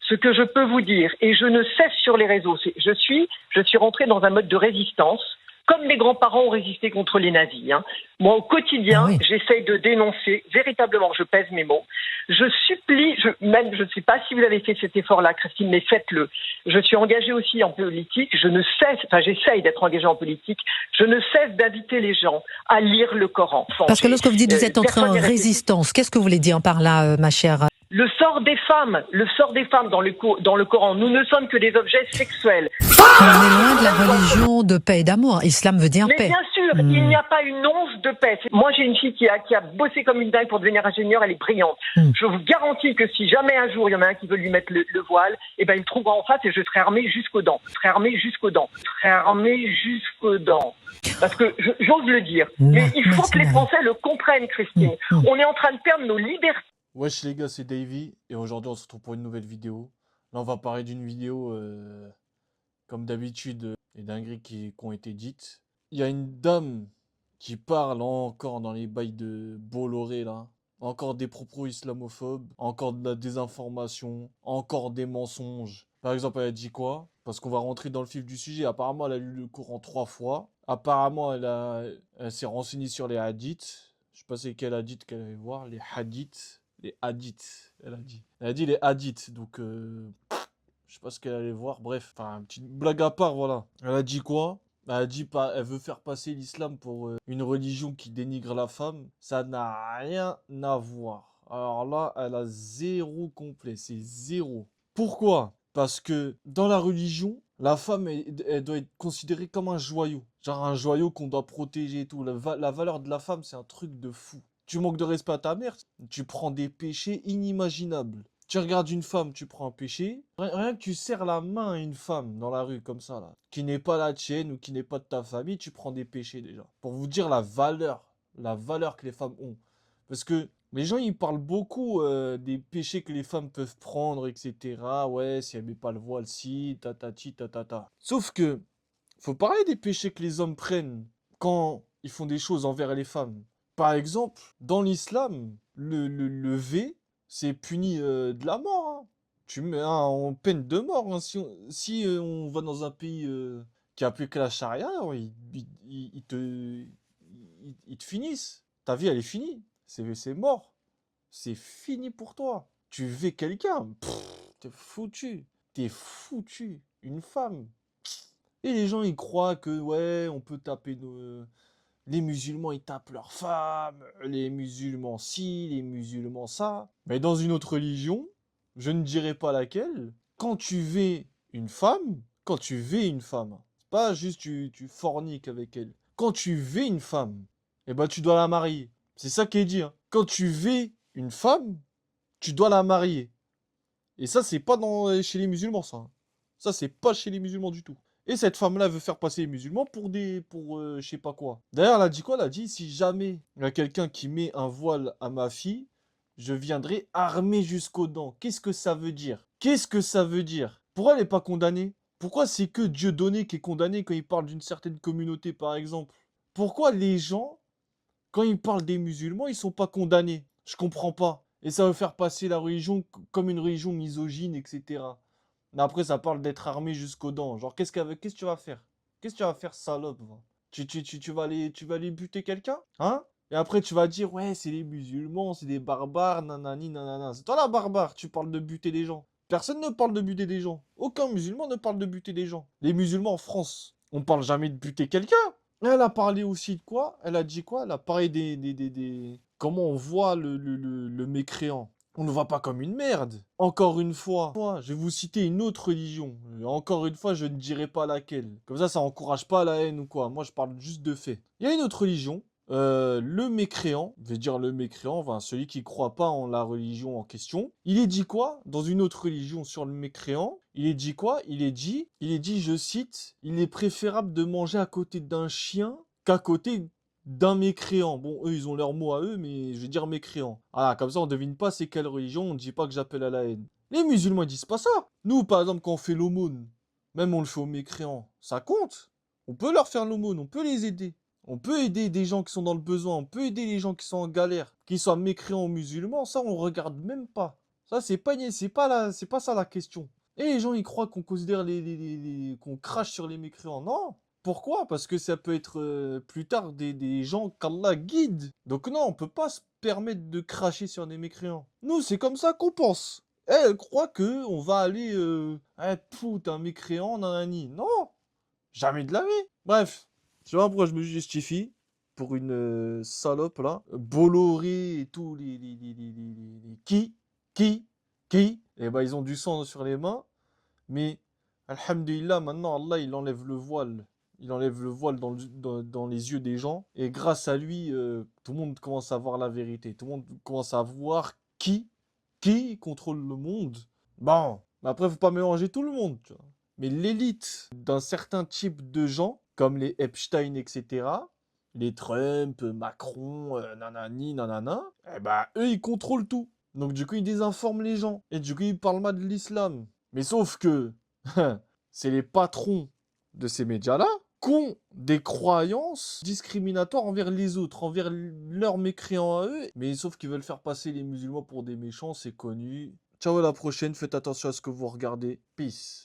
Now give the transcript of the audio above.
Ce que je peux vous dire, et je ne cesse sur les réseaux, je suis rentrée dans un mode de résistance, comme mes grands-parents ont résisté contre les nazis. Moi, au quotidien, j'essaye de dénoncer, véritablement, je pèse mes mots. Je supplie, je ne sais pas si vous avez fait cet effort-là, Christine, mais faites-le. Je suis engagée aussi en politique, j'essaye d'être engagée en politique, je ne cesse d'inviter les gens à lire le Coran. Parce que lorsque vous dites que vous êtes entrée en résistance, qu'est-ce que vous voulez dire par là, ma chère ? Le sort des femmes dans le Coran. Nous ne sommes que des objets sexuels. On est loin de la religion de paix et d'amour. Islam veut dire paix. Mais bien sûr, il n'y a pas une once de paix. Moi, j'ai une fille qui a bossé comme une dingue pour devenir ingénieure. Elle est brillante. Je vous garantis que si jamais un jour il y en a un qui veut lui mettre le voile, eh ben il me trouvera en face et je serai armée jusqu'aux dents. Parce que j'ose le dire. Mais il faut que les Français le comprennent, Christine. On est en train de perdre nos libertés. Wesh les gars, c'est Davy, et aujourd'hui on se retrouve pour une nouvelle vidéo. Là on va parler d'une vidéo, comme d'habitude, les dingueries qui ont été dites. Il y a une dame qui parle encore dans les bails de Bolloré là. Encore des propos islamophobes, encore de la désinformation, encore des mensonges. Par exemple, elle a dit quoi? Parce qu'on va rentrer dans le vif du sujet. Apparemment, elle a lu le Coran 3 fois. Apparemment, elle s'est renseignée sur les hadiths. Je sais pas c'est quel hadith qu'elle allait voir, les hadiths. Les hadiths, elle a dit. Elle a dit les hadiths, donc je sais pas ce qu'elle allait voir. Bref, enfin, une petite blague à part, voilà. Elle a dit quoi? Elle a dit elle veut faire passer l'islam pour une religion qui dénigre la femme. Ça n'a rien à voir. Alors là, elle a zéro complet, c'est zéro. Pourquoi? Parce que dans la religion, la femme, elle doit être considérée comme un joyau. Genre un joyau qu'on doit protéger et tout. La valeur de la femme, c'est un truc de fou. Tu manques de respect à ta mère, tu prends des péchés inimaginables. Tu regardes une femme, tu prends un péché. Rien que tu serres la main à une femme dans la rue comme ça, là, qui n'est pas la tienne ou qui n'est pas de ta famille, tu prends des péchés déjà. Pour vous dire la valeur que les femmes ont. Parce que les gens, ils parlent beaucoup des péchés que les femmes peuvent prendre, etc. Ouais, si elles ne mettent pas le voile, si, tatati, tatata. Sauf que, faut parler des péchés que les hommes prennent quand ils font des choses envers les femmes. Par exemple, dans l'islam, le V, c'est puni de la mort. Hein. Tu mets en peine de mort. Hein. Si on va dans un pays qui applique la charia, ils te finissent. Ta vie, elle est finie. C'est mort. C'est fini pour toi. Tu V quelqu'un, t'es foutu. T'es foutu. Une femme. Et les gens, ils croient que, ouais, on peut taper les musulmans, ils tapent leurs femmes, les musulmans ci, les musulmans ça. Mais dans une autre religion, je ne dirai pas laquelle, quand tu vais une femme, c'est pas juste tu forniques avec elle. Quand tu vais une femme, eh ben tu dois la marier. C'est ça qui est dit. Hein. Quand tu vais une femme, tu dois la marier. Et ça, c'est pas chez les musulmans, ça. Hein. Ça, c'est pas chez les musulmans du tout. Et cette femme-là veut faire passer les musulmans pour je sais pas quoi. D'ailleurs, elle a dit quoi? Elle a dit, si jamais il y a quelqu'un qui met un voile à ma fille, je viendrai armé jusqu'aux dents. Qu'est-ce que ça veut dire? Qu'est-ce que ça veut dire? Pourquoi elle n'est pas condamnée? Pourquoi c'est que Dieudonné qui est condamné quand il parle d'une certaine communauté, par exemple? Pourquoi les gens, quand ils parlent des musulmans, ils sont pas condamnés? Je comprends pas. Et ça veut faire passer la religion comme une religion misogyne, etc. Mais après, ça parle d'être armé jusqu'aux dents. Genre, qu'est-ce que tu vas faire? Qu'est-ce que tu vas faire, salope? Va tu vas aller buter quelqu'un? Hein? Et après, tu vas dire, ouais, c'est les musulmans, c'est des barbares, nanani, nanana. C'est toi la barbare, tu parles de buter les gens. Personne ne parle de buter des gens. Aucun musulman ne parle de buter des gens. Les musulmans en France, on parle jamais de buter quelqu'un. Elle a parlé aussi de quoi? Elle a dit quoi? Elle a parlé comment on voit le mécréant. On ne le voit pas comme une merde. Encore une fois, je vais vous citer une autre religion. Encore une fois, je ne dirai pas laquelle. Comme ça encourage pas la haine ou quoi. Moi, je parle juste de faits. Il y a une autre religion. Le mécréant, je vais dire le mécréant, enfin, celui qui ne croit pas en la religion en question. Il est dit quoi dans une autre religion sur le mécréant? Il est dit quoi? Il est dit, je cite, il est préférable de manger à côté d'un chien qu'à côté d'un mécréant. Bon, eux, ils ont leur mot à eux, mais je vais dire mécréant. Voilà, comme ça, on devine pas c'est quelle religion, on ne dit pas que j'appelle à la haine. Les musulmans, ils disent pas ça. Nous, par exemple, quand on fait l'aumône, même on le fait aux mécréants, ça compte. On peut leur faire l'aumône, on peut les aider. On peut aider des gens qui sont dans le besoin, on peut aider les gens qui sont en galère, qu'ils soient mécréants ou musulmans, ça, on regarde même pas. Ça, c'est pas ça la question. Et les gens, ils croient qu'on considère qu'on crache sur les mécréants. Non. Pourquoi? Parce que ça peut être plus tard des gens qu'Allah guide. Donc non, on peut pas se permettre de cracher sur des mécréants. Nous, c'est comme ça qu'on pense. Elle croit que on va aller t'es un mécréant, nanani. Non, jamais de la vie. Bref, je sais pas pourquoi je me justifie pour une salope là. Bolloré et tout, qui, et ben ils ont du sang sur les mains, mais alhamdulillah, maintenant Allah il enlève le voile. Il enlève le voile dans les yeux des gens, et grâce à lui, tout le monde commence à voir la vérité. Tout le monde commence à voir qui contrôle le monde. Bon, mais après, faut pas mélanger tout le monde, tu vois. Mais l'élite d'un certain type de gens, comme les Epstein, etc., les Trump, Macron, nanani, nanana, eh ben, eux, ils contrôlent tout. Donc, du coup, ils désinforment les gens. Et du coup, ils parlent mal de l'islam. Mais sauf que, c'est les patrons de ces médias-là qui ont des croyances discriminatoires envers les autres, envers leurs mécréants à eux. Mais sauf qu'ils veulent faire passer les musulmans pour des méchants, c'est connu. Ciao, à la prochaine, faites attention à ce que vous regardez. Peace.